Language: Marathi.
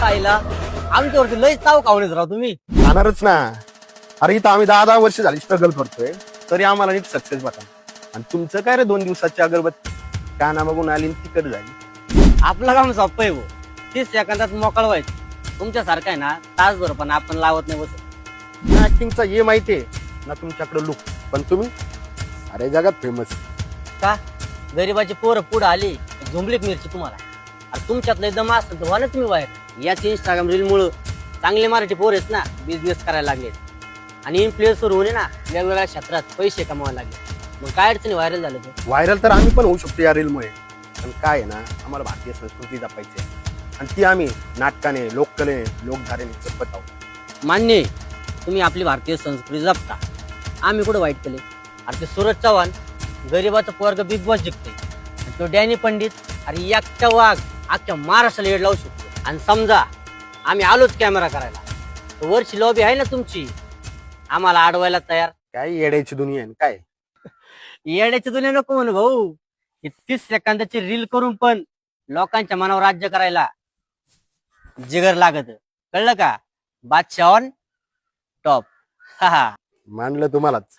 आईला आमच्यावरती लयच ताव खावलेच राव तुम्ही. जाणारच ना. अरे इथं आम्ही 10 वर्ष झाली स्ट्रगल करतोय, तरी आम्हाला नीट सक्सेस बघा. आणि तुमचं काय रे 2 दिवसाची अगरबत्ती काना बघून आली तिकड झाली. आपलं काम सोपं आहे भाऊ. 30 सेकंदात मोकळ व्हायचं. तुमच्यासारखं आहे ना तासभर पण आपण लावत नाही बसत. ऍक्टिंगचा हे माहितीये ना तुमच्याकडे लुक, पण तुम्ही अरे जगात फेमस. का गरीबाची पोरं पुढे आली झुंबलीत मिरची तुम्हाला. अरे तुमच्यातलं दम असेल तर व्हा ना तुम्ही बाहेर. याच इंस्टाग्राम रील मुळे चांगले मराठी पोर आहेत ना बिझनेस करायला लागले आणि इन्फ्लुएन्सर होणे ना वेगवेगळ्या क्षेत्रात पैसे कमवायला लागले. मग काय अडचणी व्हायरल झालं ते. व्हायरल तर आम्ही पण होऊ शकतो या रीलमुळे, पण काय आहे ना आम्हाला भारतीय संस्कृती जपायची आहे. आणि ती आम्ही नाटकाने, लोककलेने, लोकधारेने जपत आहोत. मान्य आहे, तुम्ही आपली भारतीय संस्कृती जपता. आम्ही कुठं वाईट केले. अरे ते सूरज चव्हाण गरीबाचा पोरग बिग बॉस जिंकते. तो डॅनी पंडित अरे एकटा वाघ अख्ख्या महाराष्ट्राला येड लावू शकतो. आणि समजा आम्ही आलोच कॅमेरा करायला तर वरची लॉबी आहे ना तुमची आम्हाला अडवायला तयार. काय येड्याची दुनिया आहे काय. येड्याची दुनिया नको म्हणू भाऊ. 30 सेकंदाची रील करून पण लोकांच्या मनावर राज्य करायला जिगर लागत. कळलं का. बादशाह ऑन टॉप. हा मानलं तुम्हालाच.